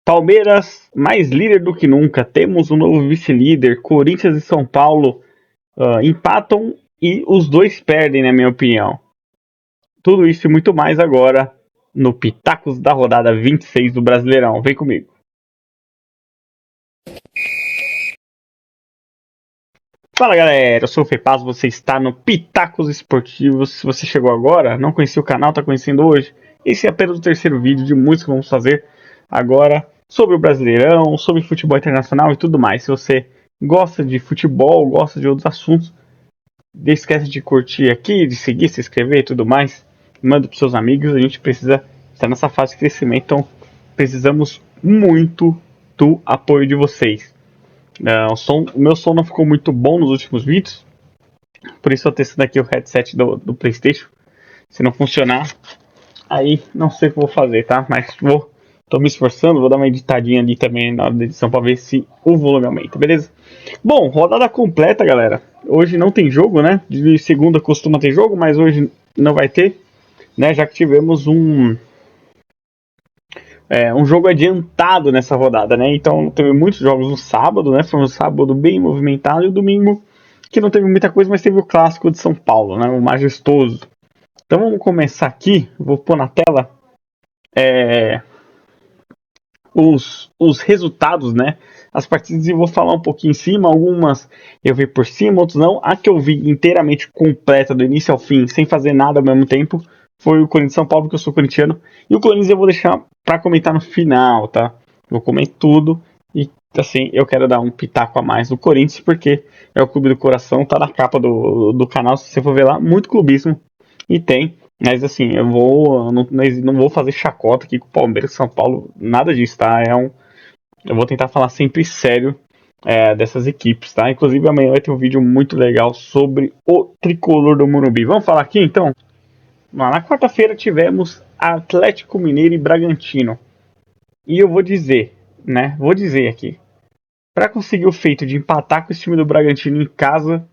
Palmeiras mais líder do que nunca. Temos um novo vice-líder. Corinthians e São Paulo empatam e os dois perdem, na minha opinião. Tudo isso e muito mais agora no Pitacos da rodada 26 do Brasileirão. Vem comigo. Fala galera, eu sou o Fepaz, você está no Pitacos Esportivos. Se você chegou agora, não conhecia o canal, está conhecendo hoje, esse é apenas o terceiro vídeo de muitos que vamos fazer agora sobre o Brasileirão, sobre futebol internacional e tudo mais. Se você gosta de futebol, gosta de outros assuntos, não esquece de curtir aqui, de seguir, se inscrever e tudo mais. Manda para seus amigos, a gente precisa estar nessa fase de crescimento, então precisamos muito do apoio de vocês. O meu som não ficou muito bom nos últimos vídeos, por isso eu estou testando aqui o headset do PlayStation. Se não funcionar, aí não sei o que eu vou fazer, tá? Mas tô me esforçando, vou dar uma editadinha ali também na hora da edição para ver se o volume aumenta, beleza? Bom, rodada completa, galera. Hoje não tem jogo, né? De segunda costuma ter jogo, mas hoje não vai ter, né? Já que tivemos um jogo adiantado nessa rodada, né? Então teve muitos jogos no sábado, né? Foi um sábado bem movimentado e o domingo que não teve muita coisa, mas teve o clássico de São Paulo, né? O majestoso. Então vamos começar aqui. Vou pôr na tela os resultados, né? As partidas eu vou falar um pouquinho em cima. Algumas eu vi por cima, outros não. A que eu vi inteiramente completa do início ao fim, sem fazer nada ao mesmo tempo, foi o Corinthians São Paulo, porque eu sou corintiano. E o Corinthians eu vou deixar para comentar no final, tá? Vou comer tudo e assim, eu quero dar um pitaco a mais do Corinthians, porque é o clube do coração, tá na capa do canal, se você for ver lá, muito clubismo, e tem, mas assim, eu não vou fazer chacota aqui com o Palmeiras e São Paulo, nada disso, tá? Eu vou tentar falar sempre sério dessas equipes, tá? Inclusive amanhã vai ter um vídeo muito legal sobre o tricolor do Morumbi. Vamos falar aqui então? Na quarta-feira tivemos Atlético Mineiro e Bragantino. E eu vou dizer, né? Vou dizer aqui. Para conseguir o feito de empatar com esse time do Bragantino em casa,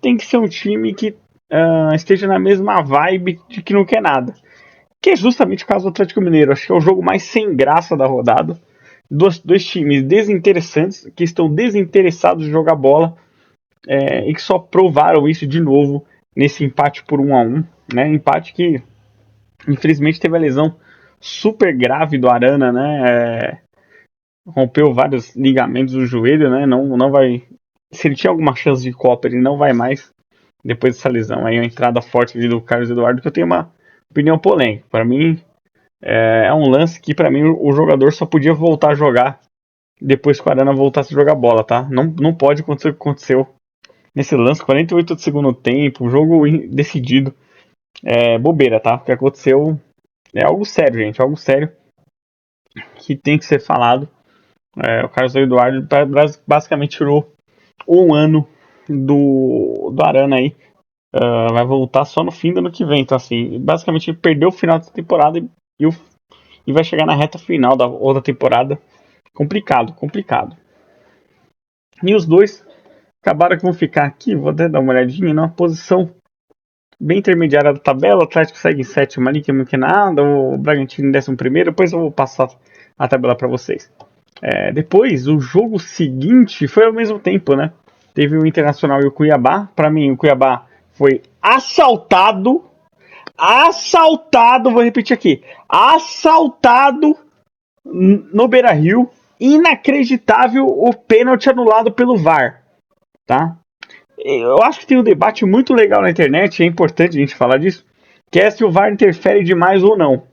tem que ser um time que esteja na mesma vibe de que não quer nada. Que é justamente o caso do Atlético Mineiro. Acho que é o jogo mais sem graça da rodada. Dois times desinteressantes, que estão desinteressados em jogar bola e que só provaram isso de novo nesse empate por 1-1, né? Empate que infelizmente teve a lesão super grave do Arana, né? Rompeu vários ligamentos do joelho, né? Não vai. Se ele tinha alguma chance de Copa, ele não vai mais depois dessa lesão. Aí a entrada forte do Carlos Eduardo, que eu tenho uma opinião polêmica. Para mim, é um lance que para mim o jogador só podia voltar a jogar depois que o Arana voltasse a jogar bola, tá? Não pode acontecer o que aconteceu nesse lance, 48 do segundo tempo, jogo decidido. Bobeira, tá? O que aconteceu é algo sério, gente, algo sério que tem que ser falado. O Carlos Eduardo basicamente tirou um ano do Arana aí. Vai voltar só no fim do ano que vem. Então, assim, basicamente ele perdeu o final da temporada e vai chegar na reta final da outra temporada. Complicado. E os dois acabaram que vão ficar aqui. Vou até dar uma olhadinha numa posição bem intermediária da tabela. O Atlético segue em sétimo ali, que não quer nada. O Bragantino em 11º. Depois eu vou passar a tabela para vocês. Depois, o jogo seguinte foi ao mesmo tempo, né? Teve o Internacional e o Cuiabá. Para mim, o Cuiabá foi assaltado, vou repetir aqui, assaltado no Beira-Rio. Inacreditável o pênalti anulado pelo VAR, tá? Eu acho que tem um debate muito legal na internet, é importante a gente falar disso, que é se o VAR interfere demais ou não.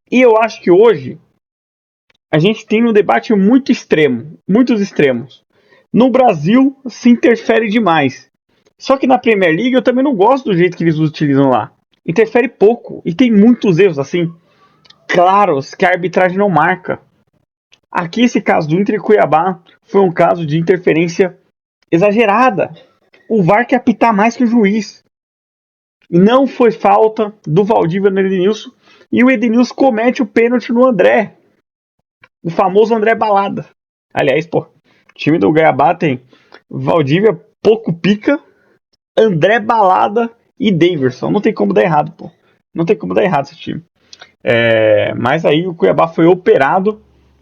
E eu acho que hoje a gente tem um debate muito extremo, muitos extremos. No Brasil se interfere demais. Só que na Premier League eu também não gosto do jeito que eles utilizam lá. Interfere pouco e tem muitos erros assim, claros, que a arbitragem não marca. Aqui esse caso do Inter e Cuiabá foi um caso de interferência exagerada. O VAR quer apitar mais que o juiz. Não foi falta do Valdívia no Edenilson e o Edenilson comete o pênalti no André. O famoso André Balada. Aliás, o time do Cuiabá tem Valdívia, pouco pica, André Balada e Daverson. Não tem como dar errado, pô. Não tem como dar errado esse time. Mas aí o Cuiabá foi operado.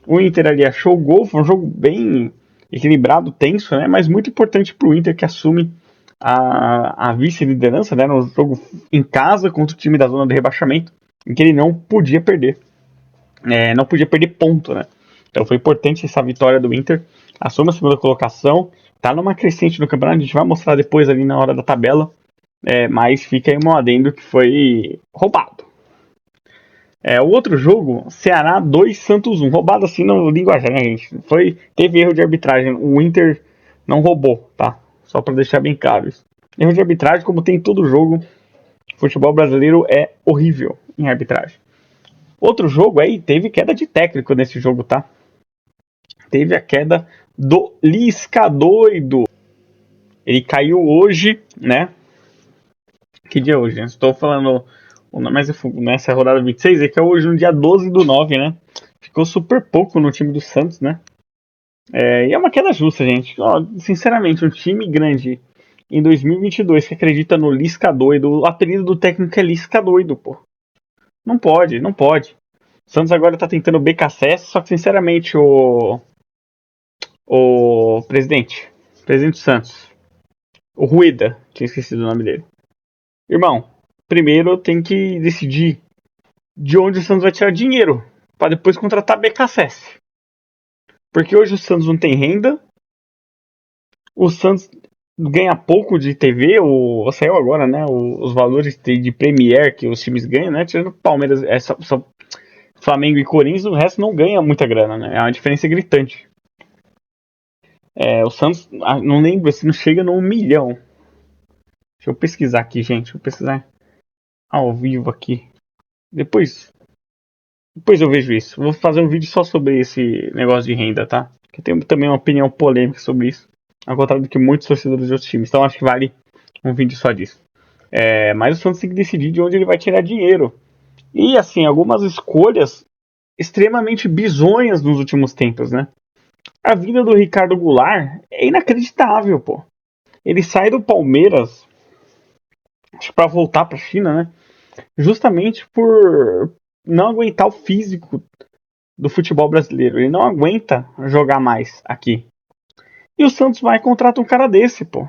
O Inter ali achou o gol, foi um jogo bem equilibrado, tenso, né? Mas muito importante para o Inter, que assume a vice-liderança, né? No jogo em casa contra o time da zona de rebaixamento, em que ele não podia perder. Não podia perder ponto, né? Então foi importante essa vitória do Inter. Assume a segunda colocação, tá numa crescente no campeonato, a gente vai mostrar depois ali na hora da tabela. Mas fica aí um adendo que foi roubado. O outro jogo, Ceará 2, Santos 1. Roubado assim no linguajar, né, gente? Teve erro de arbitragem. O Inter não roubou, tá? Só para deixar bem claro isso. Erro de arbitragem, como tem em todo jogo, futebol brasileiro é horrível em arbitragem. Outro jogo aí, teve queda de técnico nesse jogo, tá? Teve a queda do Lisca doido. Ele caiu hoje, né? Que dia é hoje? Estou falando, mas nessa rodada 26, é que é hoje no dia 12/9, né? Ficou super pouco no time do Santos, né? E é uma queda justa, gente. Sinceramente, um time grande em 2022 que acredita no Lisca doido, o apelido do técnico é Lisca doido, pô. Não pode, não pode. O Santos agora tá tentando o BKSS, só que sinceramente o presidente do Santos, o Rueda, tinha esquecido o nome dele. Irmão, primeiro tem que decidir de onde o Santos vai tirar dinheiro para depois contratar BKSS. Porque hoje o Santos não tem renda, o Santos ganha pouco de TV, saiu agora, né, os valores de Premier que os times ganham, né, tirando Palmeiras, só Flamengo e Corinthians, o resto não ganha muita grana, né, é uma diferença gritante. O Santos, não lembro se não chega no 1 milhão. Deixa eu pesquisar aqui, gente, deixa eu pesquisar ao vivo aqui. Depois eu vejo isso. Vou fazer um vídeo só sobre esse negócio de renda, tá? Que tem também uma opinião polêmica sobre isso. Ao contrário do que muitos torcedores de outros times. Então acho que vale um vídeo só disso. Mas o Santos tem que decidir de onde ele vai tirar dinheiro. E assim, algumas escolhas extremamente bizonhas nos últimos tempos, né? A vinda do Ricardo Goulart é inacreditável, pô. Ele sai do Palmeiras para voltar para a China, né? Justamente por não aguentar o físico do futebol brasileiro. Ele não aguenta jogar mais aqui. E o Santos vai e contrata um cara desse, pô.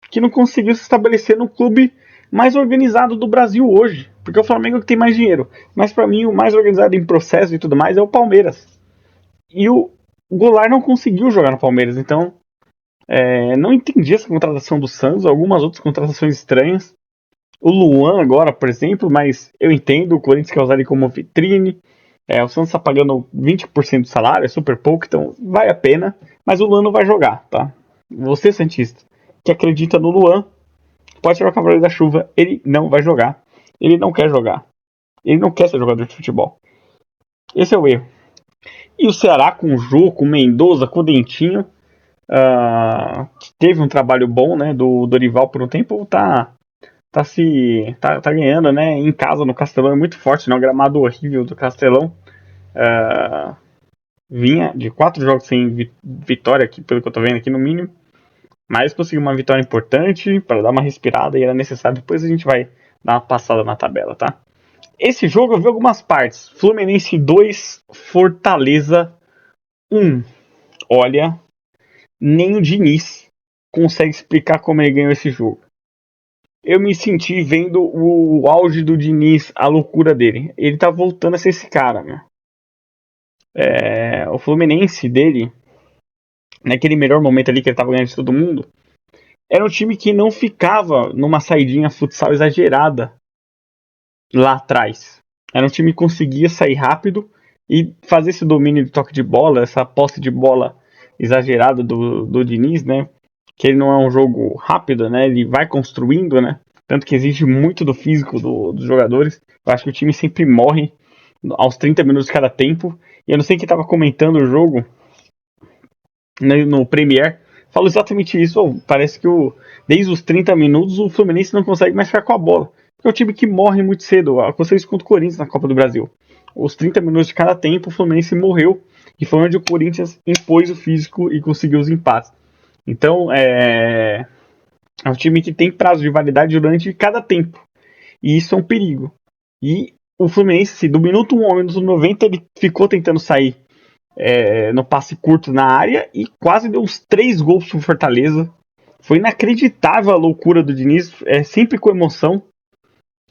Que não conseguiu se estabelecer no clube mais organizado do Brasil hoje. Porque o Flamengo que tem mais dinheiro. Mas para mim o mais organizado em processo e tudo mais é o Palmeiras. E o Goulart não conseguiu jogar no Palmeiras. Então não entendi essa contratação do Santos. Algumas outras contratações estranhas. O Luan agora, por exemplo, mas eu entendo, o Corinthians quer usar ele como vitrine. O Santos está pagando 20% do salário, é super pouco, então vale a pena. Mas o Luan não vai jogar, tá? Você, Santista, que acredita no Luan, pode tirar o cavaleiro da chuva, ele não vai jogar. Ele não quer jogar. Ele não quer ser jogador de futebol. Esse é o erro. E o Ceará com o Jô, com o Mendoza, com o Dentinho, teve um trabalho bom, né, do Dorival por um tempo, tá ganhando, né? Em casa, no Castelão, é muito forte, né? O gramado horrível do Castelão. Vinha de 4 jogos sem vitória, aqui, pelo que eu tô vendo aqui, no mínimo. Mas conseguiu uma vitória importante para dar uma respirada e era necessário. Depois a gente vai dar uma passada na tabela, tá? Esse jogo eu vi algumas partes. Fluminense 2, Fortaleza 1. Olha, nem o Diniz consegue explicar como ele ganhou esse jogo. Eu me senti vendo o auge do Diniz, a loucura dele. Ele tá voltando a ser esse cara, meu. O Fluminense dele, naquele melhor momento ali que ele tava ganhando de todo mundo, era um time que não ficava numa saidinha futsal exagerada lá atrás. Era um time que conseguia sair rápido e fazer esse domínio de toque de bola, essa posse de bola exagerada do Diniz, né? Que ele não é um jogo rápido, né? Ele vai construindo, né? Tanto que exige muito do físico dos jogadores. Eu acho que o time sempre morre aos 30 minutos de cada tempo. E eu não sei quem estava comentando o jogo no Premier. Falou exatamente isso. Parece que desde os 30 minutos o Fluminense não consegue mais ficar com a bola. Porque é um time que morre muito cedo. Aconteceu isso contra o Corinthians na Copa do Brasil. Os 30 minutos de cada tempo o Fluminense morreu. E foi onde o Corinthians impôs o físico e conseguiu os empates. Então, é um time que tem prazo de validade durante cada tempo. E isso é um perigo. E o Fluminense, do minuto 1 ao minuto 90, ele ficou tentando sair no passe curto na área e quase deu uns 3 gols pro Fortaleza. Foi inacreditável a loucura do Diniz, sempre com emoção,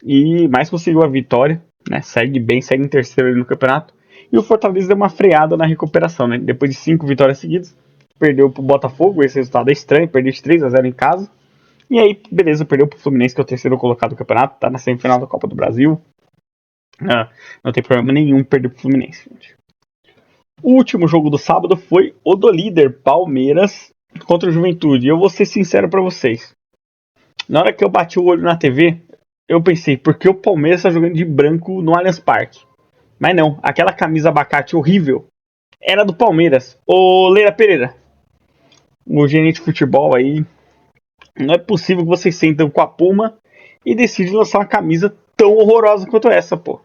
e mais conseguiu a vitória, né? Segue bem, segue em terceiro ali no campeonato. E o Fortaleza deu uma freada na recuperação, né? Depois de 5 vitórias seguidas, perdeu pro Botafogo, esse resultado é estranho, perdeu de 3-0 em casa. E aí, beleza, perdeu pro Fluminense, que é o terceiro colocado do campeonato, tá na semifinal da Copa do Brasil. Não tem problema nenhum perder pro Fluminense, gente. O último jogo do sábado foi o do líder Palmeiras contra o Juventude. E eu vou ser sincero pra vocês. Na hora que eu bati o olho na TV, eu pensei, por que o Palmeiras tá jogando de branco no Allianz Parque? Mas não, aquela camisa abacate horrível era do Palmeiras. Ô Leila Pereira, o gerente de futebol aí, não é possível que vocês sentam com a Puma e decidem lançar uma camisa tão horrorosa quanto essa, pô.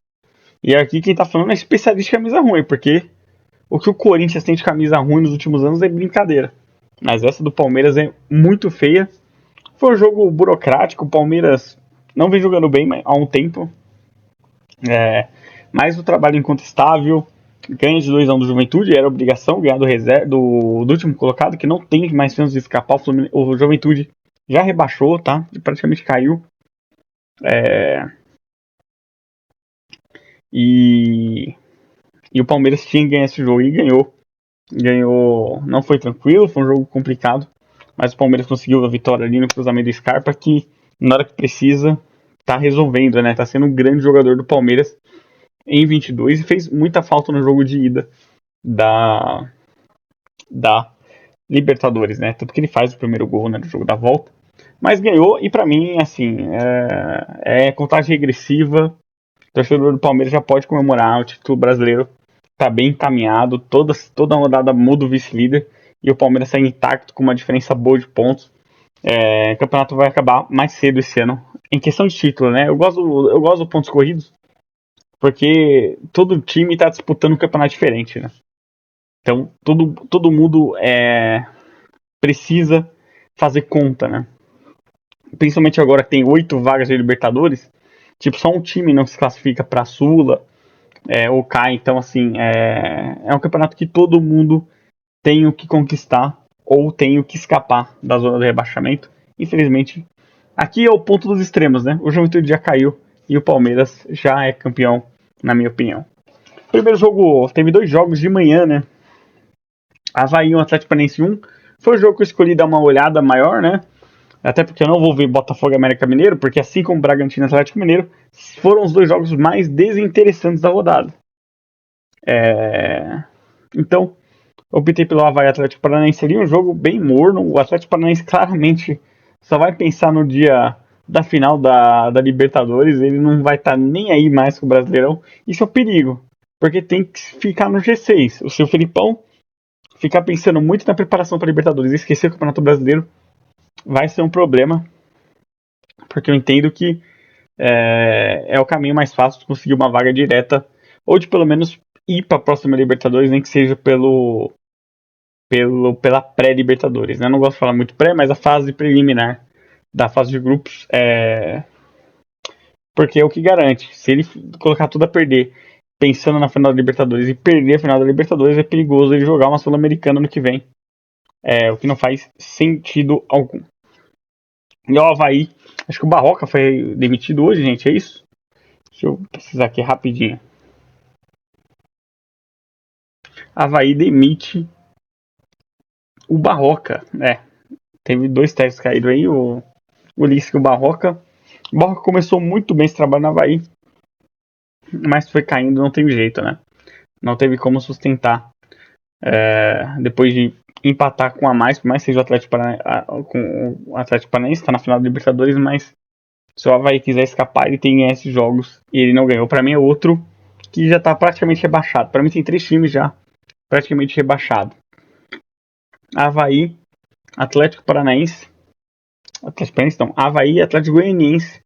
E aqui quem tá falando é especialista em camisa ruim, porque o que o Corinthians tem de camisa ruim nos últimos anos é brincadeira. Mas essa do Palmeiras é muito feia. Foi um jogo burocrático, o Palmeiras não vem jogando bem há um tempo. Mas o trabalho incontestável, ganha de 2-1 do Juventude, era obrigação ganhar do último colocado, que não tem mais chance de escapar. O Juventude já rebaixou, tá? Praticamente caiu. E o Palmeiras tinha que ganhar esse jogo e ganhou. Ganhou, não foi tranquilo, foi um jogo complicado, mas o Palmeiras conseguiu a vitória ali no cruzamento do Scarpa, que na hora que precisa tá resolvendo, né? Tá sendo um grande jogador do Palmeiras em 22 e fez muita falta no jogo de ida da Libertadores, né? Tanto que ele faz o primeiro gol, né, do jogo da volta, mas ganhou. E pra mim, assim, é contagem regressiva. O torcedor do Palmeiras já pode comemorar o título brasileiro. Tá bem encaminhado, toda rodada muda o vice-líder e o Palmeiras sai intacto com uma diferença boa de pontos. O campeonato vai acabar mais cedo esse ano. Em questão de título, né? Eu gosto dos pontos corridos porque todo time está disputando um campeonato diferente, né? Então todo mundo precisa fazer conta, né? Principalmente agora que tem 8 vagas de Libertadores, tipo, só um time não se classifica para a Sula, ou cai. Então, assim, é um campeonato que todo mundo tem o que conquistar ou tem o que escapar da zona do rebaixamento. Infelizmente, aqui é o ponto dos extremos, né? O Juventude já caiu e o Palmeiras já é campeão, na minha opinião. Primeiro jogo, teve 2 jogos de manhã, né? Avaí 1, Atlético Paranaense 1. Foi o jogo que eu escolhi dar uma olhada maior, né? Até porque eu não vou ver Botafogo e América Mineiro, porque assim como Bragantino e Atlético Mineiro, foram os 2 jogos mais desinteressantes da rodada. Então, optei pelo Avaí Atlético Paranaense. Seria um jogo bem morno. O Atlético Paranaense claramente só vai pensar no dia da final da Libertadores. Ele não vai estar nem aí mais com o Brasileirão. Isso é um perigo, porque tem que ficar no G6. O seu Felipão ficar pensando muito na preparação para a Libertadores e esquecer o Campeonato Brasileiro vai ser um problema, porque eu entendo que é o caminho mais fácil de conseguir uma vaga direta, ou de pelo menos ir para a próxima Libertadores, nem que seja pela pré-Libertadores, né? Eu não gosto de falar muito pré, mas a fase preliminar da fase de grupos, porque é o que garante. Se ele colocar tudo a perder, pensando na final da Libertadores, e perder a final da Libertadores, é perigoso ele jogar uma Sul-Americana no que vem. O que não faz sentido algum. E o Avaí, acho que o Barroca foi demitido hoje, gente, é isso? Deixa eu precisar aqui rapidinho. Avaí demite o Barroca, Teve 2 técnicos caídos aí, o Ulisses e o Barroca. O Barroca começou muito bem esse trabalho no Avaí, mas foi caindo, não teve jeito, né? Não teve como sustentar. Depois de empatar com a mais, por mais seja o Atlético Paranaense, está na final da Libertadores, mas se o Avaí quiser escapar, ele tem que ganhar esses jogos e ele não ganhou. Para mim é outro que já está praticamente rebaixado. Para mim tem 3 times já praticamente rebaixado. Avaí, Atlético Paranaense, Avaí, Atlético Goianiense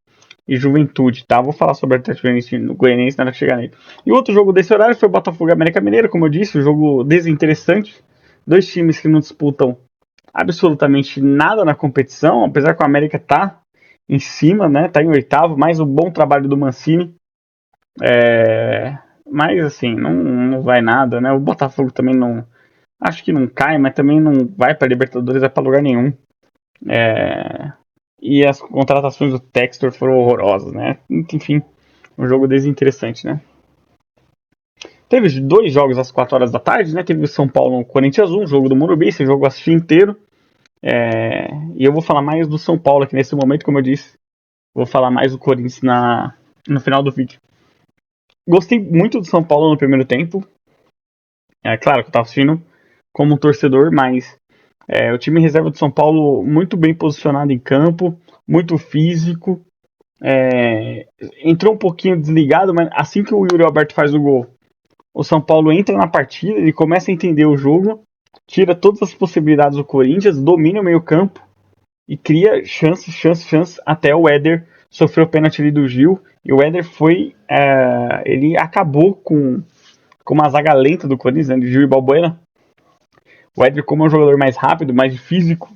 e Juventude, tá? Vou falar sobre o Atlético Goianiense na hora que chegar nele. E o outro jogo desse horário foi Botafogo e América Mineiro, como eu disse, um jogo desinteressante. 2 times que não disputam absolutamente nada na competição, apesar que o América tá em cima, né? Tá em 8º, mas o bom trabalho do Mancini Mas assim, não vai nada, né? O Botafogo também não. Acho que não cai, mas também não vai pra Libertadores, vai pra lugar nenhum. É, e as contratações do Textor foram horrorosas, né? Enfim, um jogo desinteressante, né? Teve dois jogos às 4 horas da tarde, né? Teve o São Paulo Corinthians 1, jogo do Morumbi, esse jogo eu assisti inteiro. E eu vou falar mais do São Paulo aqui nesse momento, como eu disse. Vou falar mais do Corinthians no final do vídeo. Gostei muito do São Paulo no primeiro tempo. É claro que eu tava assistindo como um torcedor, mas o time reserva do São Paulo muito bem posicionado em campo, muito físico. Entrou um pouquinho desligado, mas assim que o Yuri Alberto faz o gol, o São Paulo entra na partida, ele começa a entender o jogo, tira todas as possibilidades do Corinthians, domina o meio campo e cria chances, até o Éder sofreu o pênalti ali do Gil, e o Éder ele acabou com uma zaga lenta do Corinthians, né, de Gil e Balbuena. O Éder, como é um jogador mais rápido, mais físico,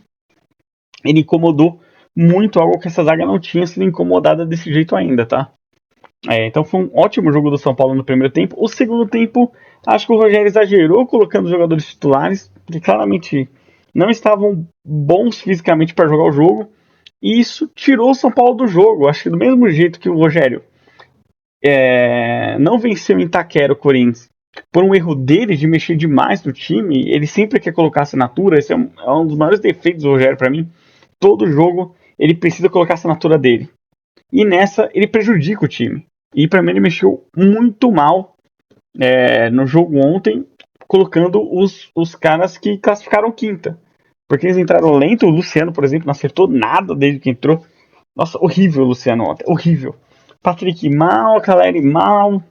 ele incomodou muito, algo que essa zaga não tinha sido incomodada desse jeito ainda, tá? Então foi um ótimo jogo do São Paulo no primeiro tempo. O segundo tempo, acho que o Rogério exagerou colocando os jogadores titulares, que claramente não estavam bons fisicamente para jogar o jogo. E isso tirou o São Paulo do jogo. Acho que do mesmo jeito que o Rogério não venceu em Itaquera o Corinthians por um erro dele de mexer demais no time, ele sempre quer colocar assinatura. Esse é um dos maiores defeitos do Rogério para mim. Todo jogo ele precisa colocar a assinatura dele. E nessa ele prejudica o time. E para mim ele mexeu muito mal no jogo ontem, colocando os caras que classificaram quinta. Porque eles entraram lento, o Luciano, por exemplo, não acertou nada desde que entrou. Nossa, horrível o Luciano ontem, horrível. Patrick mal, Caleri mal.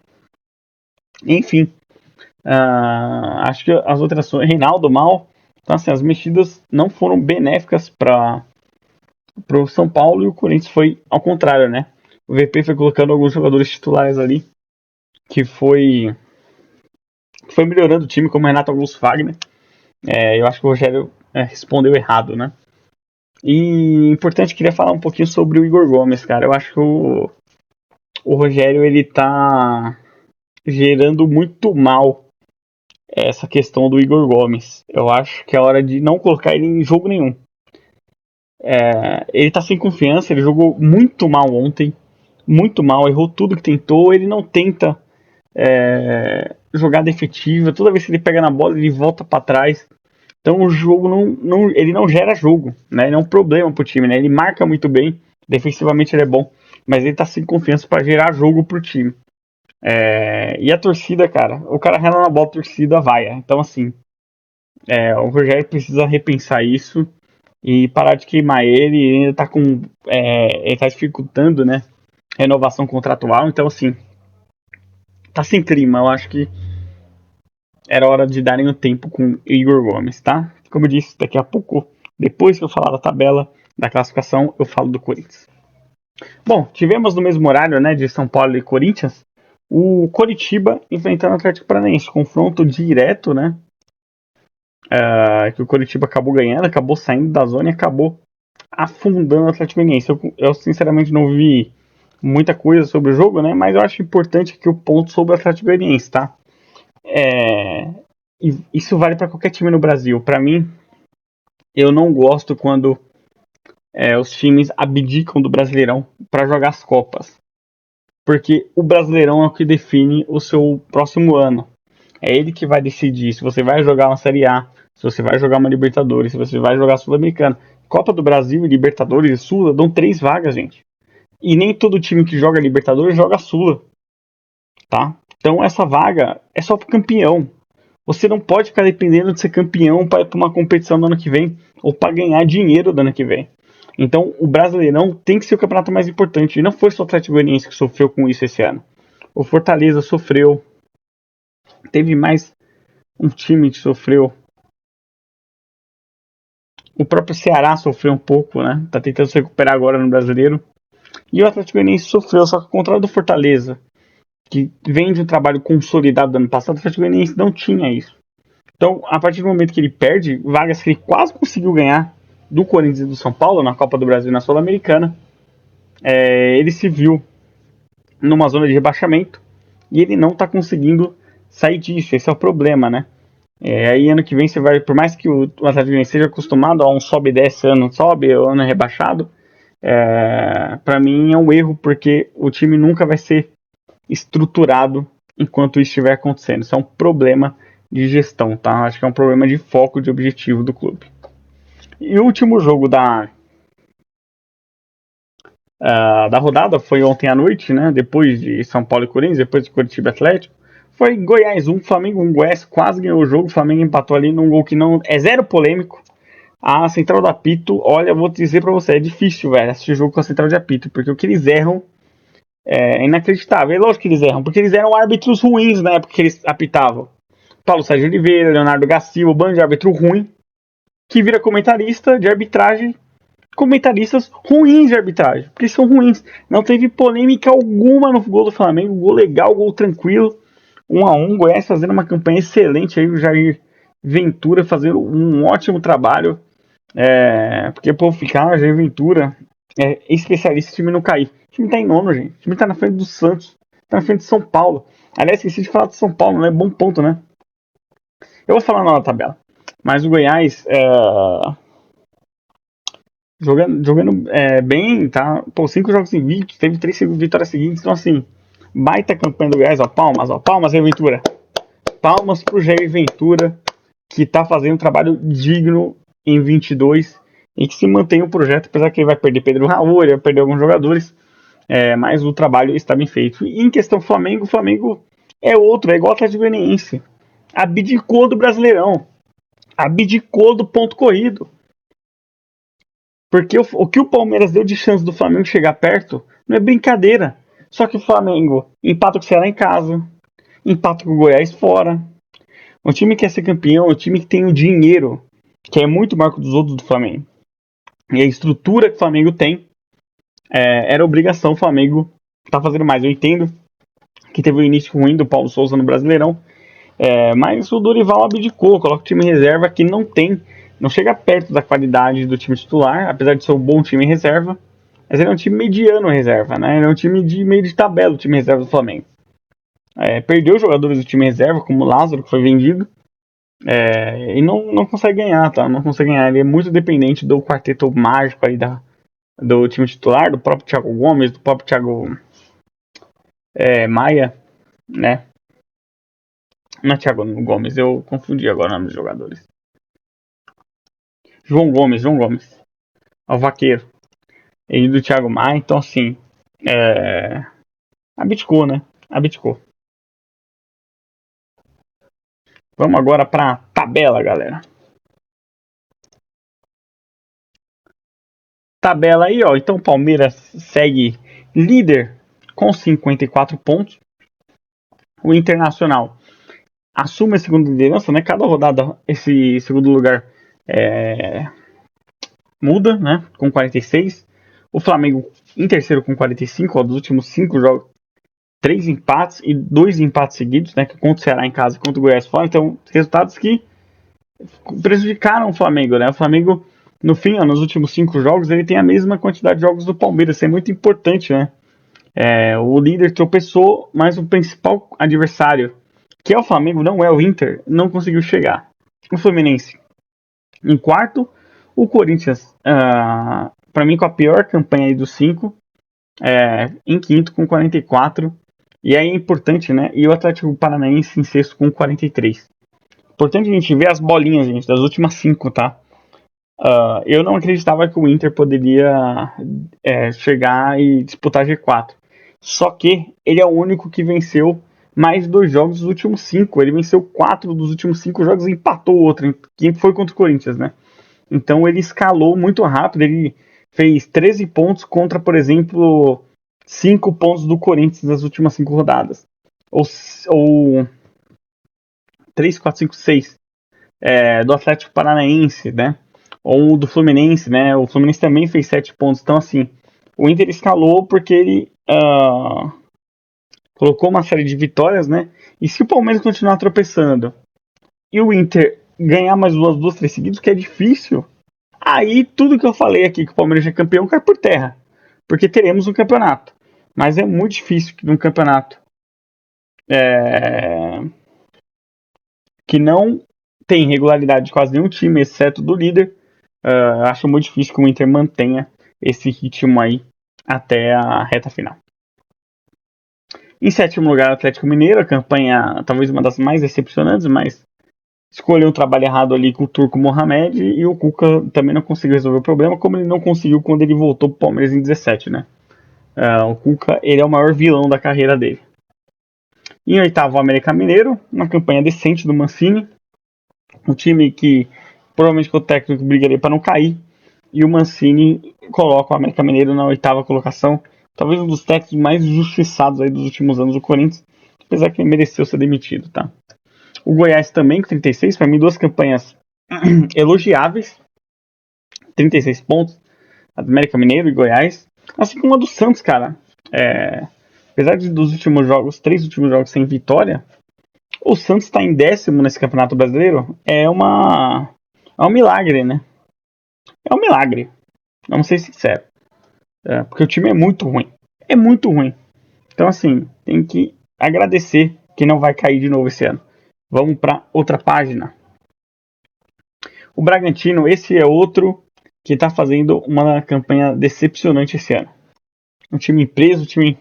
Enfim, acho que as alterações, Reinaldo mal. Então assim, as mexidas não foram benéficas para o São Paulo, e o Corinthians foi ao contrário, né? O VP foi colocando alguns jogadores titulares ali, que foi melhorando o time, como Renato Augusto Fagner. Eu acho que o Rogério respondeu errado, né? E importante, queria falar um pouquinho sobre o Igor Gomes, cara. Eu acho que o Rogério, ele tá gerando muito mal essa questão do Igor Gomes. Eu acho que é hora de não colocar ele em jogo nenhum. Ele tá sem confiança, ele jogou muito mal ontem. Muito mal, errou tudo que tentou. Ele não tenta jogada efetiva. Toda vez que ele pega na bola, ele volta para trás. Então o jogo ele não gera jogo, né? Ele é um problema pro time, né? Ele marca muito bem, defensivamente ele é bom, mas ele tá sem confiança para gerar jogo pro time. E a torcida, cara, o cara rela na bola, a torcida vai. Então assim, o Rogério precisa repensar isso e parar de queimar ele. Ele ainda tá ele tá dificultando, né? Renovação contratual, então assim, tá sem clima. Eu acho que era hora de darem o tempo com Igor Gomes, tá? Como eu disse, daqui a pouco, depois que eu falar da tabela, da classificação, eu falo do Corinthians. Bom, tivemos no mesmo horário, né, de São Paulo e Corinthians, o Coritiba enfrentando o Atlético Paranaense. Confronto direto, né? Que o Coritiba acabou ganhando, acabou saindo da zona e acabou afundando o Atlético Paranaense. Eu sinceramente não vi muita coisa sobre o jogo, né? Mas eu acho importante aqui o ponto sobre o Atlético Paranaense, tá? Isso vale para qualquer time no Brasil. Para mim, eu não gosto quando os times abdicam do Brasileirão para jogar as Copas. Porque o Brasileirão é o que define o seu próximo ano. É ele que vai decidir se você vai jogar uma Série A, se você vai jogar uma Libertadores, se você vai jogar Sul-Americana. Copa do Brasil, Libertadores e Sula dão 3 vagas, gente. E nem todo time que joga Libertadores joga Sula. Tá? Então essa vaga é só pro campeão. Você não pode ficar dependendo de ser campeão para ir para uma competição do ano que vem ou para ganhar dinheiro do ano que vem. Então, o Brasileirão tem que ser o campeonato mais importante. E não foi só o Atlético Goianiense que sofreu com isso esse ano. O Fortaleza sofreu. Teve mais um time que sofreu. O próprio Ceará sofreu um pouco, né? Tá tentando se recuperar agora no Brasileiro. E o Atlético Goianiense sofreu, só que ao contrário do Fortaleza, que vem de um trabalho consolidado do ano passado, o Atlético Goianiense não tinha isso. Então, a partir do momento que ele perde vagas que ele quase conseguiu ganhar do Corinthians e do São Paulo na Copa do Brasil e na Sul-Americana, ele se viu numa zona de rebaixamento e ele não está conseguindo sair disso. Esse é o problema, né? Aí ano que vem você vai, por mais que o Atlético Goianiense seja acostumado a um sobe e desce, ano sobe, ano é rebaixado, para mim é um erro, porque o time nunca vai ser estruturado enquanto isso estiver acontecendo. Isso é um problema de gestão, tá? Acho que é um problema de foco, de objetivo do clube. E o último jogo da rodada foi ontem à noite, né? Depois de São Paulo e Corinthians, depois de Curitiba Atlético. Foi Goiás 1, Flamengo 1. Goiás quase ganhou o jogo. O Flamengo empatou ali num gol que não é zero polêmico. A central do apito, olha, vou dizer pra você, é difícil, velho, assistir jogo com a central de apito, porque o que eles erram é inacreditável. É lógico que eles erram, porque eles eram árbitros ruins na época que eles apitavam. Paulo Sérgio Oliveira, Leonardo Gassil, o bando de árbitro ruim, que vira comentarista de arbitragem, comentaristas ruins de arbitragem, porque são ruins. Não teve polêmica alguma no gol do Flamengo, gol legal, gol tranquilo, 1-1, Goiás fazendo uma campanha excelente aí, o Jair Ventura fazendo um ótimo trabalho, porque o povo ficar, Jair Ventura é especialista em time não cair. O time tá em nono, gente. O time tá na frente do Santos, tá na frente de São Paulo. Aliás, esqueci de falar de São Paulo, né? Bom ponto, né? Eu vou falar na tabela. Mas o Goiás jogando bem, tá? Pô, 5 jogos invictos, teve 3 vitórias seguintes. Então, assim, baita campanha do Goiás. Ó, palmas, Jair Ventura. Palmas pro Jair Ventura, que tá fazendo um trabalho digno em 22 e que se mantém o projeto, apesar que ele vai perder Pedro Raul, ele vai perder alguns jogadores, mas o trabalho está bem feito. E em questão Flamengo, o Flamengo é outro, é igual o Atlético Goianiense. Abdicou do Brasileirão. Abdicou do ponto corrido. Porque o que o Palmeiras deu de chance do Flamengo chegar perto não é brincadeira. Só que o Flamengo empata com o Ceará em casa, empata com o Goiás fora. O time que quer ser campeão, o time que tem o dinheiro, que é muito maior que dos outros do Flamengo. E a estrutura que o Flamengo tem, era obrigação o Flamengo tá fazendo mais. Eu entendo que teve um início ruim do Paulo Souza no Brasileirão, mas o Dorival abdicou, coloca o time em reserva que não chega perto da qualidade do time titular, apesar de ser um bom time em reserva, mas ele é um time mediano em reserva, né? Ele é um time de meio de tabela, o time reserva do Flamengo. Perdeu jogadores do time reserva, como o Lázaro, que foi vendido, e não consegue ganhar, tá? Não consegue ganhar. Ele é muito dependente do quarteto mágico aí do time titular, do próprio Thiago Gomes, do próprio Thiago Maia, né? Não é Thiago Gomes, eu confundi agora o nome dos jogadores. João Gomes. É o vaqueiro. E do Thiago Maia, então assim. Abdicou, né? Abdicou. Vamos agora pra tabela, galera. Tabela aí, ó. Então o Palmeiras segue líder com 54 pontos. O Internacional assume a segunda liderança, né? Cada rodada esse segundo lugar muda, né? Com 46. O Flamengo em terceiro com 45, ó, dos últimos 5 jogos, 3 empates e 2 empates seguidos, né? Contra o Ceará em casa e contra o Goiás fora. Então, resultados que prejudicaram o Flamengo, né? O Flamengo, no fim, ó, nos últimos 5 jogos, ele tem a mesma quantidade de jogos do Palmeiras. Isso é muito importante, né? O líder tropeçou, mas o principal adversário, que é o Flamengo, não é o Inter, não conseguiu chegar. O Fluminense em quarto, o Corinthians, para mim, com a pior campanha aí dos 5, em quinto com 44. E aí é importante, né? E o Atlético Paranaense em sexto com 43. Importante a gente ver as bolinhas, gente, das últimas 5, tá? Eu não acreditava que o Inter poderia chegar e disputar G4. Só que ele é o único que venceu mais 2 jogos dos últimos 5. Ele venceu 4 dos últimos 5 jogos e empatou o outro, que foi contra o Corinthians, né? Então ele escalou muito rápido. Ele fez 13 pontos contra, por exemplo, 5 pontos do Corinthians nas últimas 5 rodadas. Ou 3, 4, 5, 6 do Atlético Paranaense, né? Ou do Fluminense, né? O Fluminense também fez 7 pontos. Então, assim, o Inter escalou porque ele colocou uma série de vitórias, né? E se o Palmeiras continuar tropeçando e o Inter ganhar mais 2, 3 seguidos, que é difícil, aí tudo que eu falei aqui que o Palmeiras é campeão cai por terra. Porque teremos um campeonato. Mas é muito difícil que num campeonato que não tem regularidade de quase nenhum time, exceto do líder. Acho muito difícil que o Inter mantenha esse ritmo aí até a reta final. Em sétimo lugar, o Atlético Mineiro, a campanha talvez uma das mais decepcionantes, mas escolheu um trabalho errado ali com o Turco Mohamed, e o Cuca também não conseguiu resolver o problema, como ele não conseguiu quando ele voltou pro Palmeiras em 17, né? O Cuca, ele é o maior vilão da carreira dele. Em oitavo, o América Mineiro, uma campanha decente do Mancini, um time que provavelmente com o técnico brigaria para não cair, e o Mancini coloca o América Mineiro na oitava colocação, talvez um dos técnicos mais injustiçados aí dos últimos anos do Corinthians, apesar que ele mereceu ser demitido, tá? O Goiás também com 36, para mim duas campanhas elogiáveis, 36 pontos, América Mineiro e Goiás, assim como a do Santos, cara. Apesar dos últimos jogos, 3 últimos jogos sem vitória, o Santos está em 10º nesse Campeonato Brasileiro. É um milagre, né? É um milagre. Vamos ser sinceros. Porque o time é muito ruim. É muito ruim. Então, assim, tem que agradecer que não vai cair de novo esse ano. Vamos para outra página. O Bragantino, esse é outro que está fazendo uma campanha decepcionante esse ano. Um time preso, um time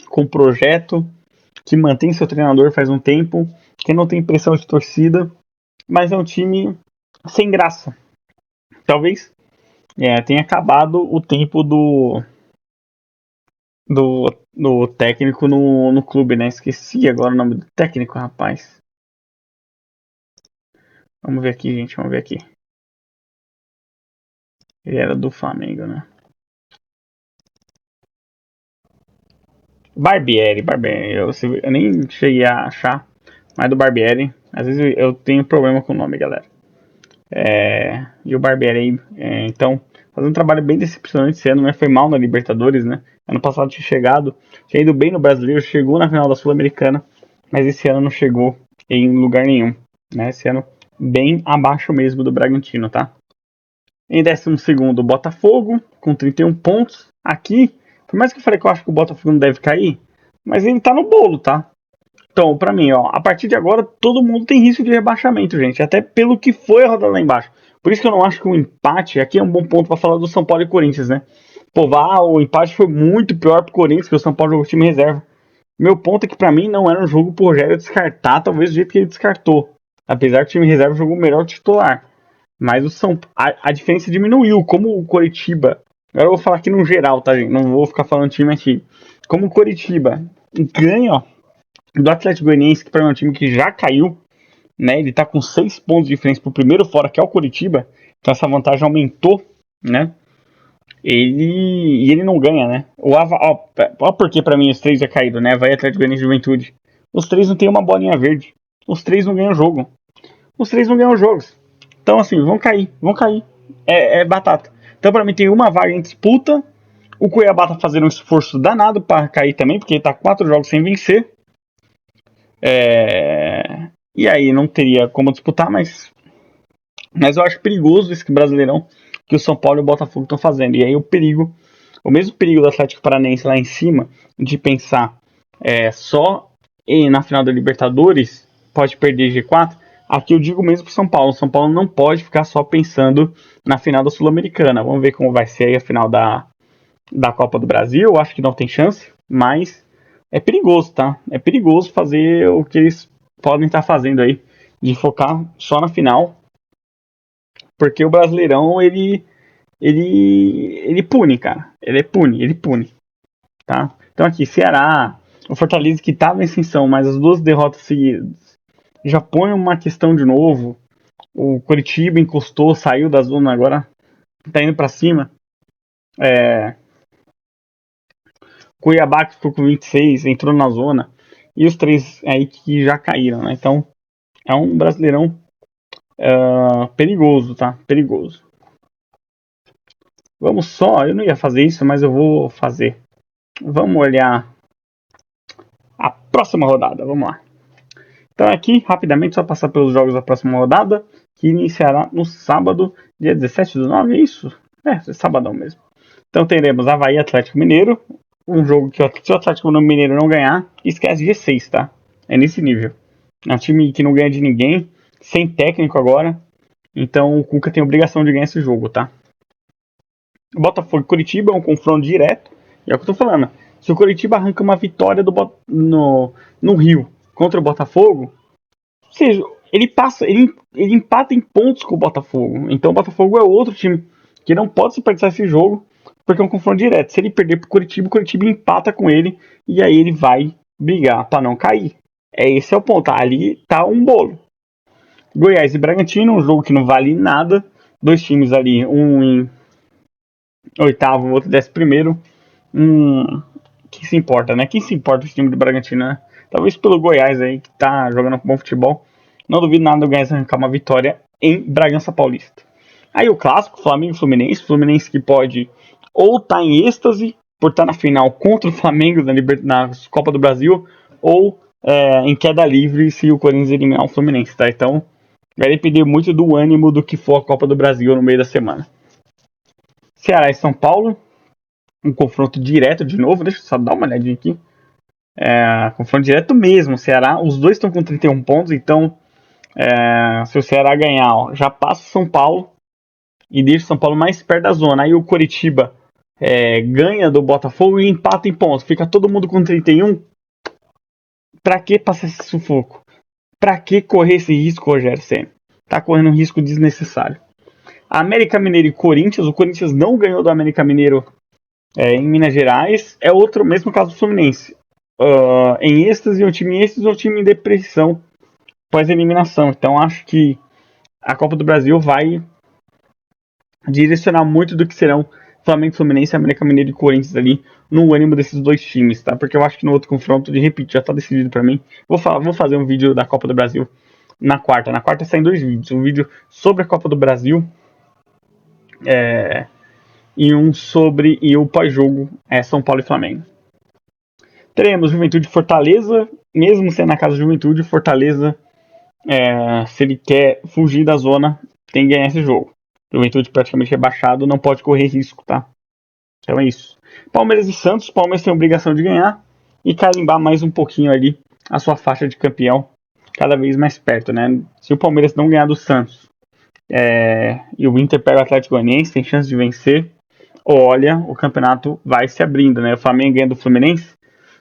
com projeto, que mantém seu treinador faz um tempo, que não tem pressão de torcida, mas é um time sem graça. Talvez tenha acabado o tempo do técnico no clube, né? Esqueci agora o nome do técnico, rapaz. Vamos ver aqui, gente, vamos ver aqui. Ele era do Flamengo, né? Barbieri. Eu nem cheguei a achar, mas do Barbieri. Às vezes eu tenho problema com o nome, galera. E o Barbieri, então, fazendo um trabalho bem decepcionante esse ano, né? Foi mal na Libertadores, né? Ano passado tinha ido bem no Brasileiro, chegou na final da Sul-Americana, mas esse ano não chegou em lugar nenhum, né? Esse ano bem abaixo mesmo do Bragantino, tá? Em 12º, o Botafogo, com 31 pontos. Aqui, por mais que eu falei que eu acho que o Botafogo não deve cair, mas ele tá no bolo, tá? Então, pra mim, ó, a partir de agora, todo mundo tem risco de rebaixamento, gente. Até pelo que foi a rodada lá embaixo. Por isso que eu não acho que o empate, aqui é um bom ponto pra falar do São Paulo e Corinthians, né? Pô, o empate foi muito pior pro Corinthians, que o São Paulo jogou time reserva. Meu ponto é que pra mim não era um jogo pro Rogério descartar, talvez do jeito que ele descartou. Apesar que o time reserva jogou melhor titular. Mas a diferença diminuiu. Como o Coritiba. Agora eu vou falar aqui no geral, tá, gente? Não vou ficar falando time aqui. Como o Coritiba ganha, ó, do Atlético Goianiense, que para mim é um time que já caiu, né? Ele tá com 6 pontos de diferença pro primeiro fora, que é o Coritiba. Então essa vantagem aumentou, né? Ele não ganha, né? Ó porque para mim os três já caíram, né? Vai Atlético Goianiense e Juventude. Os três não tem uma bolinha verde. Os três não ganham jogo. Os três não ganham jogos. Então, assim, vão cair. É batata. Então, pra mim, tem uma vaga em disputa. O Cuiabá tá fazendo um esforço danado pra cair também, porque ele tá 4 jogos sem vencer. E aí não teria como disputar, mas eu acho perigoso esse Brasileirão que o São Paulo e o Botafogo estão fazendo. E aí o mesmo perigo do Atlético Paranaense lá em cima, de pensar só na final da Libertadores, pode perder G4. Aqui eu digo mesmo pro São Paulo. O São Paulo não pode ficar só pensando na final da Sul-Americana. Vamos ver como vai ser aí a final da Copa do Brasil. Eu acho que não tem chance, mas é perigoso, tá? É perigoso fazer o que eles podem estar fazendo aí, de focar só na final. Porque o Brasileirão, ele pune, cara. Ele pune. Tá? Então aqui, Ceará, o Fortaleza que estava em ascensão, mas as 2 derrotas seguidas já põe uma questão de novo. O Coritiba encostou, saiu da zona, agora tá indo para cima. Cuiabá que ficou com 26, entrou na zona. E os 3 aí que já caíram, né? Então é um Brasileirão perigoso, tá? Perigoso. Vamos só, eu não ia fazer isso, mas eu vou fazer. Vamos olhar a próxima rodada, vamos lá. Então aqui, rapidamente, só passar pelos jogos da próxima rodada, que iniciará no sábado, dia 17/9, é isso? É sabadão mesmo. Então teremos Avaí Atlético Mineiro, um jogo que se o Atlético Mineiro não ganhar, esquece G6, tá? É nesse nível. É um time que não ganha de ninguém, sem técnico agora. Então o Cuca tem a obrigação de ganhar esse jogo, tá? O Botafogo e Curitiba é um confronto direto. E é o que eu tô falando. Se o Curitiba arranca uma vitória no Rio contra o Botafogo, ou seja, ele empata em pontos com o Botafogo. Então o Botafogo é outro time que não pode se perder esse jogo, porque é um confronto direto. Se ele perder pro Curitiba, o Curitiba empata com ele e aí ele vai brigar para não cair. Esse é o ponto. Ali tá um bolo. Goiás e Bragantino, um jogo que não vale nada. Dois times ali, um em oitavo, o outro 11º. Quem se importa, né? Quem se importa esse time do Bragantino, né? Talvez pelo Goiás aí, que tá jogando bom futebol. Não duvido nada do Goiás arrancar uma vitória em Bragança Paulista. Aí o clássico, Flamengo e Fluminense. Fluminense que pode ou tá em êxtase por estar na final contra o Flamengo na Copa do Brasil, ou em queda livre se o Corinthians eliminar o Fluminense, tá? Então vai depender muito do ânimo do que for a Copa do Brasil no meio da semana. Ceará e São Paulo, um confronto direto de novo. Deixa eu só dar uma olhadinha aqui. Confronto direto mesmo. Ceará, os dois estão com 31 pontos, então se o Ceará ganhar, ó, já passa o São Paulo e deixa o São Paulo mais perto da zona. Aí o Coritiba ganha do Botafogo e empata em pontos. Fica todo mundo com 31. Pra que passar esse sufoco? Pra que correr esse risco, Rogério Ceni? Tá correndo um risco desnecessário. América Mineiro e Corinthians. O Corinthians não ganhou do América Mineiro em Minas Gerais. É outro, mesmo caso do Fluminense. Em êxtase, um time em êxtase, um time em depressão pós-eliminação. Então acho que a Copa do Brasil vai direcionar muito do que serão Flamengo, Fluminense, América Mineiro e Corinthians ali no ânimo desses dois times, tá? Porque eu acho que no outro confronto, de repente, já tá decidido pra mim. Vou fazer um vídeo da Copa do Brasil na quarta. Na quarta saem 2 vídeos. Um vídeo sobre a Copa do Brasil e um sobre o pós-jogo São Paulo e Flamengo. Teremos Juventude e Fortaleza, mesmo sendo na casa do Juventude, Fortaleza, se ele quer fugir da zona, tem que ganhar esse jogo. Juventude praticamente rebaixado, não pode correr risco, tá? Então é isso. Palmeiras e Santos, Palmeiras tem a obrigação de ganhar e carimbar mais um pouquinho ali a sua faixa de campeão, cada vez mais perto, né? Se o Palmeiras não ganhar do Santos e o Inter pega o Atlético Goianiense, tem chance de vencer, olha, o campeonato vai se abrindo, né? O Flamengo ganha do Fluminense,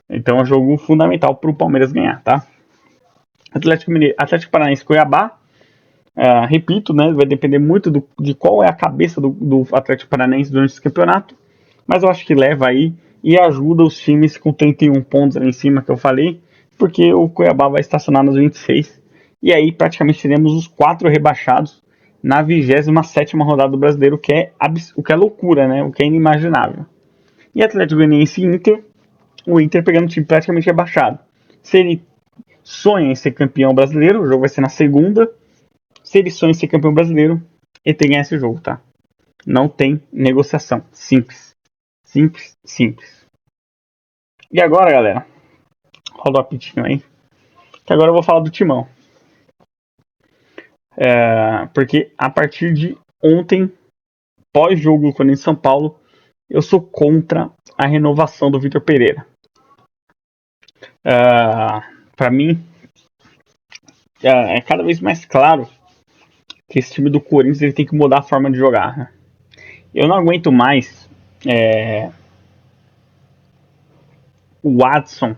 então é um jogo fundamental para o Palmeiras ganhar, tá? Atlético Paranaense Cuiabá, repito, né, vai depender muito de qual é a cabeça do Atlético Paranaense durante esse campeonato, mas eu acho que leva aí e ajuda os times com 31 pontos ali em cima que eu falei, porque o Cuiabá vai estacionar nos 26, e aí praticamente teremos os 4 rebaixados na 27ª rodada do Brasileiro, o que é loucura, né, o que é inimaginável. E Atlético Goianiense e Inter, o Inter pegando o time praticamente rebaixado. Se ele sonha em ser campeão brasileiro, o jogo vai ser na segunda. Se ele sonha em ser campeão brasileiro, ele tem que ganhar esse jogo, tá? Não tem negociação. Simples. Simples, simples. E agora, galera, roda o apitinho aí, que agora eu vou falar do Timão. Porque a partir de ontem, pós-jogo do Corinthians São Paulo, eu sou contra a renovação do Vitor Pereira. Para mim, é cada vez mais claro que esse time do Corinthians ele tem que mudar a forma de jogar, né? Eu não aguento mais o Watson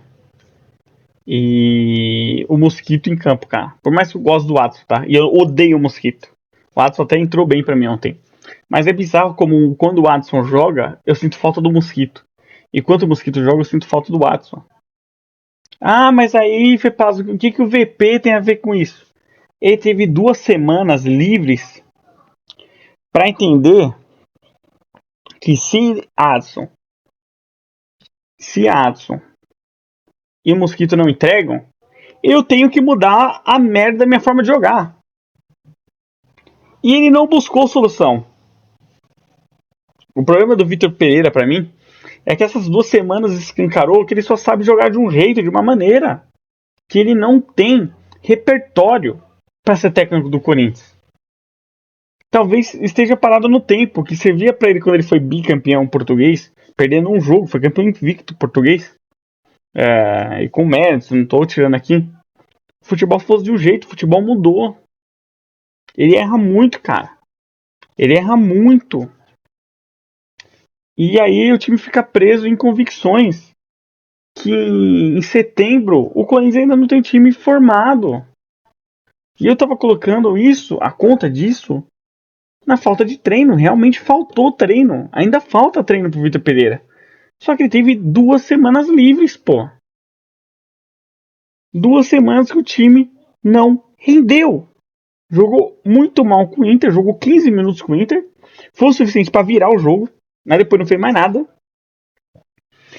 e o Mosquito em campo, cara. Por mais que eu goste do Watson, tá? E eu odeio o Mosquito. O Watson até entrou bem pra mim ontem. Mas é bizarro como quando o Watson joga, eu sinto falta do Mosquito. E quando o Mosquito joga, eu sinto falta do Watson. Ah, mas aí, Fepaz, o que o VP tem a ver com isso? Ele teve 2 semanas livres pra entender que se Adson e o Mosquito não entregam, eu tenho que mudar a merda da minha forma de jogar. E ele não buscou solução. O problema do Vitor Pereira, pra mim, é que essas 2 semanas escancarou que ele só sabe jogar de um jeito, de uma maneira, que ele não tem repertório para ser técnico do Corinthians. Talvez esteja parado no tempo, que servia para ele quando ele foi bicampeão português, perdendo um jogo, foi campeão invicto português. E com méritos, não tô tirando aqui. O futebol fosse de um jeito, o futebol mudou. Ele erra muito, cara. Ele erra muito. E aí o time fica preso em convicções que em setembro o Corinthians ainda não tem time formado. E eu tava colocando isso, a conta disso, na falta de treino. Realmente faltou treino. Ainda falta treino pro Vitor Pereira. Só que ele teve 2 semanas livres, pô. 2 semanas que o time não rendeu. Jogou muito mal com o Inter, jogou 15 minutos com o Inter. Foi o suficiente para virar o jogo. Mas depois não fez mais nada.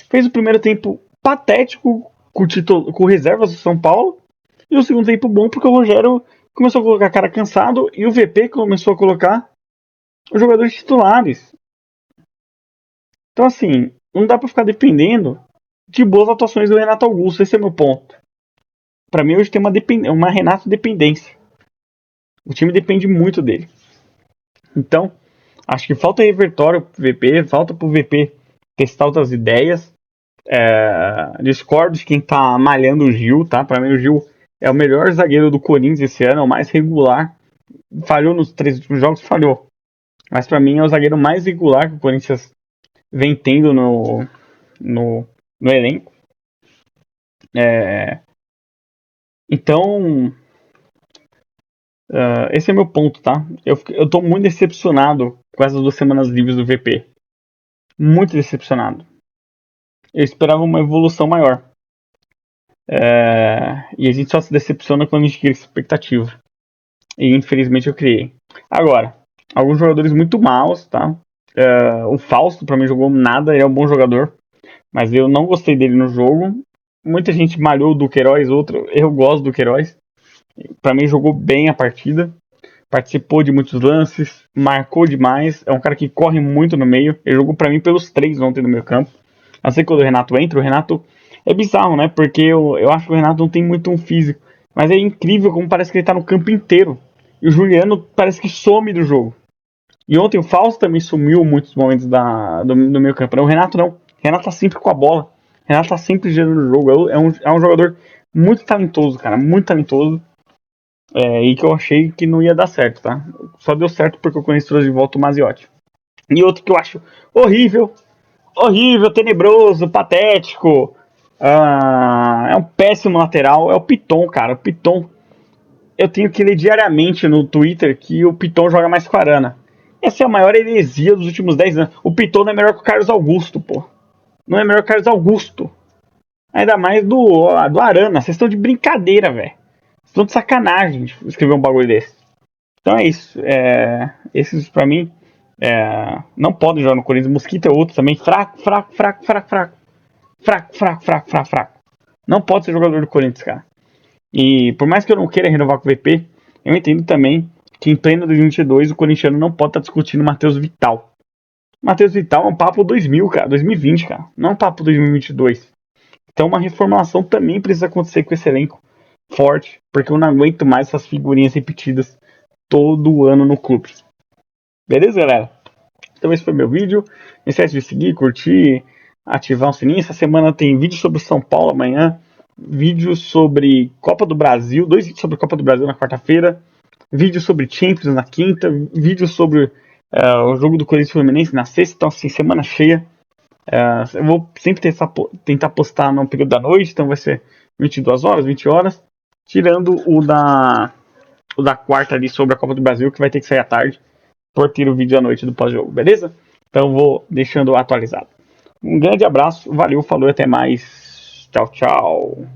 Fez o primeiro tempo patético com reservas do São Paulo. E o segundo tempo bom porque o Rogério começou a colocar cara cansado e o VP começou a colocar os jogadores titulares. Então assim, não dá para ficar dependendo de boas atuações do Renato Augusto. Esse é meu ponto. Para mim hoje tem uma Renato dependência. O time depende muito dele. Então, acho que falta repertório pro VP, falta pro VP testar outras ideias. Discordo de quem tá malhando o Gil, tá? Pra mim o Gil é o melhor zagueiro do Corinthians esse ano, é o mais regular. Falhou nos 3 últimos jogos, falhou. Mas pra mim é o zagueiro mais regular que o Corinthians vem tendo no elenco. Então, esse é meu ponto, tá? Eu tô muito decepcionado com essas 2 semanas livres do VP. Muito decepcionado. Eu esperava uma evolução maior. E a gente só se decepciona quando a gente cria expectativa. E infelizmente eu criei. Agora, alguns jogadores muito maus, tá? O Fausto pra mim jogou nada, ele é um bom jogador. Mas eu não gostei dele no jogo. Muita gente malhou do Queiroz, eu gosto do Queiroz. Pra mim jogou bem a partida. Participou de muitos lances, marcou demais. É um cara que corre muito no meio. Ele jogou pra mim pelos 3 ontem no meio campo. Não sei quando o Renato entra, o Renato é bizarro, né? Porque eu acho que o Renato não tem muito um físico. Mas é incrível como parece que ele tá no campo inteiro. E o Juliano parece que some do jogo. E ontem o Fausto também sumiu muitos momentos do meio campo. O Renato não. O Renato tá sempre com a bola. O Renato tá sempre gerando o jogo. É um jogador muito talentoso, cara. Muito talentoso. E que eu achei que não ia dar certo, tá? Só deu certo porque eu conheci de volta o Maziotti. E outro que eu acho horrível, tenebroso, patético, é um péssimo lateral, é o Piton, cara. O Piton, eu tenho que ler diariamente no Twitter que o Piton joga mais que o Arana. Essa é a maior heresia dos últimos 10 anos. O Piton não é melhor que o Carlos Augusto, pô. Não é melhor que o Carlos Augusto. Ainda mais do Arana. Vocês estão de brincadeira, velho. Vocês estão de sacanagem de escrever um bagulho desse. Então é isso. Esses, pra mim, não podem jogar no Corinthians. Mosquito é outro também. Fraco. Não pode ser jogador do Corinthians, cara. E por mais que eu não queira renovar com o VP, eu entendo também que em pleno 2022 o corintiano não pode estar discutindo Matheus Vital. Matheus Vital é um papo 2000, cara. 2020, cara. Não é um papo 2022. Então uma reformulação também precisa acontecer com esse elenco forte, porque eu não aguento mais essas figurinhas repetidas todo ano no clube. Beleza, galera? Então esse foi meu vídeo. Não esquece de seguir, curtir, ativar o sininho. Essa semana tem vídeo sobre São Paulo amanhã, vídeo sobre Copa do Brasil, 2 vídeos sobre Copa do Brasil na quarta-feira, vídeo sobre Champions na quinta, vídeo sobre o jogo do Corinthians Fluminense na sexta. Então assim, semana cheia. Eu vou sempre tentar postar no período da noite, então vai ser 22 horas, 20 horas, tirando o da quarta ali sobre a Copa do Brasil, que vai ter que sair à tarde, por ter o vídeo à noite do pós-jogo, beleza? Então vou deixando atualizado. Um grande abraço, valeu, falou, até mais. Tchau, tchau.